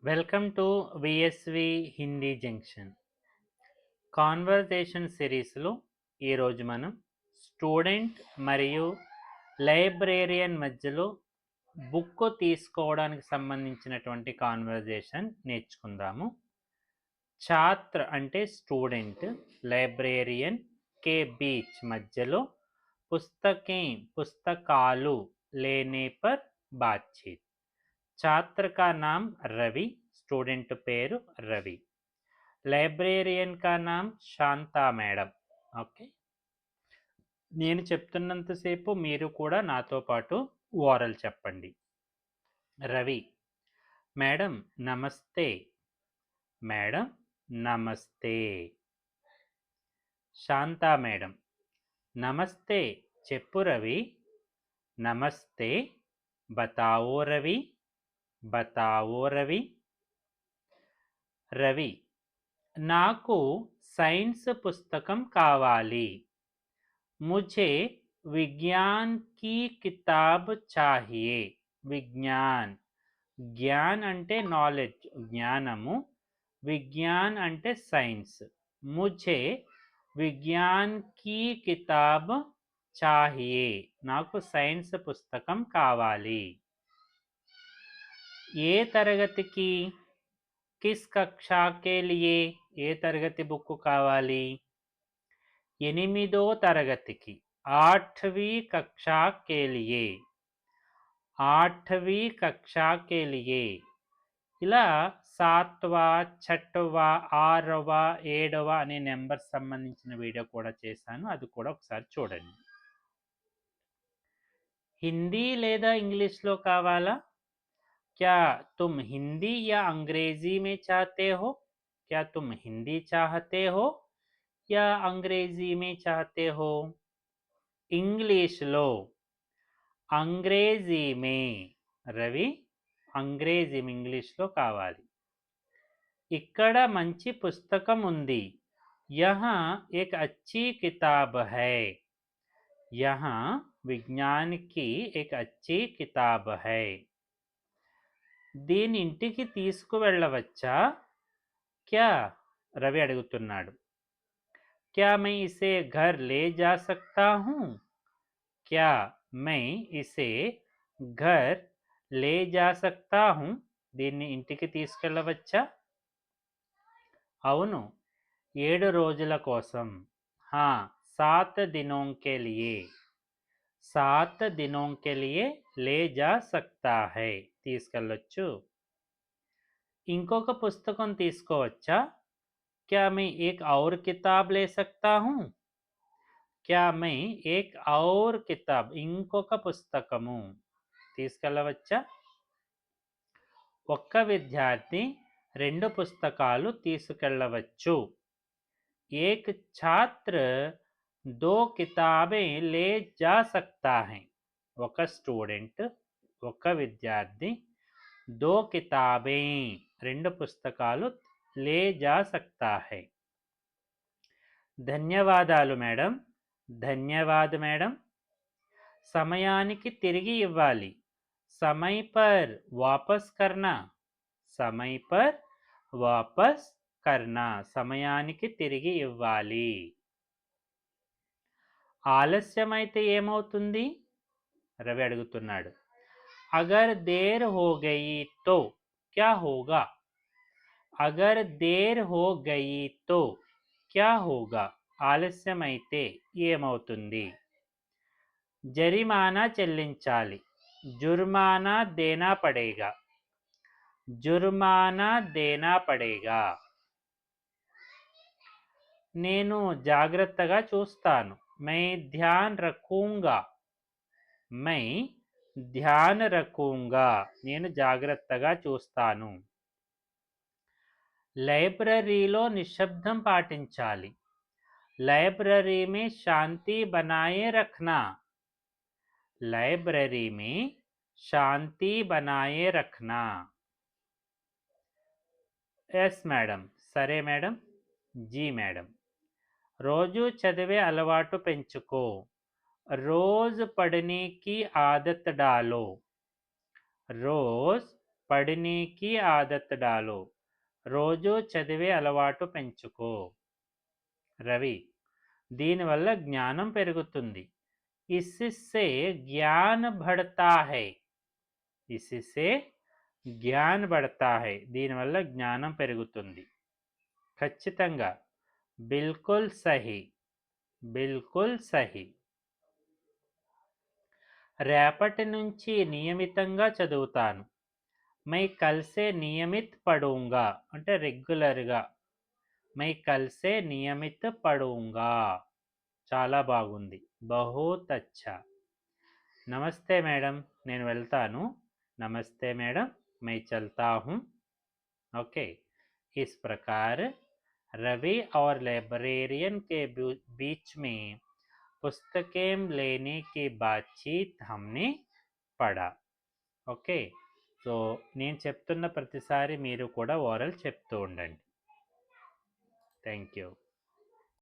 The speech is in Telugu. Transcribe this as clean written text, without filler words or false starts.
Welcome to VSV Hindi junction conversation సిరీస్లో ఈరోజు మనం స్టూడెంట్ మరియు లైబ్రేరియన్ మధ్యలో బుక్ తీసుకోవడానికి సంబంధించినటువంటి కాన్వర్జేషన్ నేర్చుకుందాము. ఛాత్ర అంటే స్టూడెంట్, లైబ్రేరియన్ కే బీచ్ మధ్యలో పుస్తకాలు లేనే పర్ బాతచీత్. छात्र का नाम रवि, स्टूडेंट పేరు రవి, లైబ్రేరియన్ కా నామ్ శాంతా మేడం. ఓకే, నేను చెప్తున్నంతసేపు మీరు కూడా నాతో పాటు ఓరల్ చెప్పండి. రవి: మేడం నమస్తే. మేడం నమస్తే. శాంతా మేడం: నమస్తే, చెప్పు రవి. నమస్తే, బతావో రవి. బతావో రవి. రవి: నాకు సైన్స్ పుస్తకం కావాలి. मुझे विज्ञान की किताब चाहिए. విజ్ఞాన్, జ్ఞాన్ అంటే నాలెడ్జ్, జ్ఞానము. విజ్ఞాన్ అంటే సైన్స్. ముझे విజ్ఞాన్ की किताब चाहिए, నాకు సైన్స్ పుస్తకం కావాలి. ఏ తరగతికి? किस कक्षा के लिए, ఏ తరగతి బుక్ కావాలి? ఎనిమిదో తరగతికి, 8वीं कक्षा के लिए. 8वीं कक्षा के लिए. ఇలా 7వ, 6వ, 6వ, 7వ అనే నెంబర్ సంబంధించిన వీడియో కూడా చేశాను, అది కూడా ఒకసారి చూడండి. హిందీ లేదా ఇంగ్లీష్లో కావాలా? क्या तुम हिंदी या अंग्रेजी में चाहते हो? क्या तुम हिंदी चाहते हो या अंग्रेजी में चाहते हो? इंग्लिश लो. अंग्रेजी में రవి, అంగ్రేజీ ఇంగ్లీష్లో కావాలి. ఇక్కడ మంచి పుస్తకం ఉంది. यहाँ एक अच्छी किताब है. यहाँ विज्ञान की एक अच्छी किताब है. దీని ఇంటికి తీసుకువెళ్ళవచ్చా? క్యా, రవి అడుగుతున్నాడు. క్యా मैं इसे घर ले जा सकता हूँ? क्या मैं इसे घर ले जा सकता हूँ? దీన్ని ఇంటికి తీసుకెళ్ళవచ్చా? అవును, 7 రోజుల కోసం. हाँ, 7 दिनों के लिए. 7 दिनों के लिए ले जा सकता है, తీసుకెళ్ళొచ్చు. ఇంకొక పుస్తకం తీసుకోవచ్చా? क्या मैं एक और किताब ले सकता हूँ? क्या मैं एक और किताब, ఇంకొక పుస్తకము తీసుకెళ్ళవచ్చా? ఒక్క విద్యార్థి 2 పుస్తకాలు తీసుకెళ్ళవచ్చు. एक छात्र 2 किताबें ले जा सकता है. ఒక స్టూడెంట్, ఒక విద్యార్థి 2 किताबें, 2 పుస్తకాలు ले जा सकता है. ధన్యవాదాలు మేడం. ధన్యవాద్ మేడం. సమయానికి తిరిగి ఇవ్వాలి. समय पर वापस करना. समय पर वापस करना, సమయానికి తిరిగి ఇవ్వాలి. ఆలస్యమైతే ఏమవుతుంది? రవి అడుగుతున్నాడు. అగర్ దేర్ హో గయి తో క్యా హోగా? అగర్ దేర్ హో గయి తో క్యా హోగా? ఆలస్యమైతే ఏమవుతుంది? జరిమానా చెల్లించాలి. జుర్మానా దేనా పడేగా. జుర్మానా దేనా పడేగా. నేను జాగ్రత్తగా చూస్తాను. मैं ध्यान रखूंगा. मैं ध्यान रखूंगा, నేను జాగ్రత్తగా చూస్తాను. లైబ్రరీలో నిశ్శబ్దం పాటించాలి. లైబ్రరీ में शांति बनाए रखना. లైబ్రరీ में शांति बनाए रखना. ఎస్ మేడం, సరే మేడం. జీ మేడం. రోజు చదివే అలవాటు పెంచుకో. रोज पढ़ने की आदत डालो. रोज పढ़ने की आदत डालो రోజు చదివే అలవాటు పెంచుకో రవి దీనివల్ల జ్ఞానం పెరుగుతుంది इससे ज्ञान बढ़ता है इससे జ్ఞాన్ बढ़ता है దీనివల్ల జ్ఞానం పెరుగుతుంది ఖచ్చితంగా బిల్కుల్ సహీ బిల్కుల్ సహీ రేపటి నుంచి నియమితంగా చదువుతాను मैं कल से नियमित पढ़ूंगा అంటే రెగ్యులర్గా मैं कल से नियमित पढ़ूंगा చాలా బాగుంది బహుత్ అచ్చా నమస్తే మేడం నేను వెళ్తాను नमस्ते मैडम मैं चलता हूँ ओके इस प्रकार रवि और लाइब्रेरियन के बीच में पुस्तकें लेने की बातचीत हमने पढ़ा ఓకే సో నేను చెప్తున్న ప్రతిసారి మీరు కూడా ఓరల్ చెప్తూ ఉండండి థ్యాంక్ యూ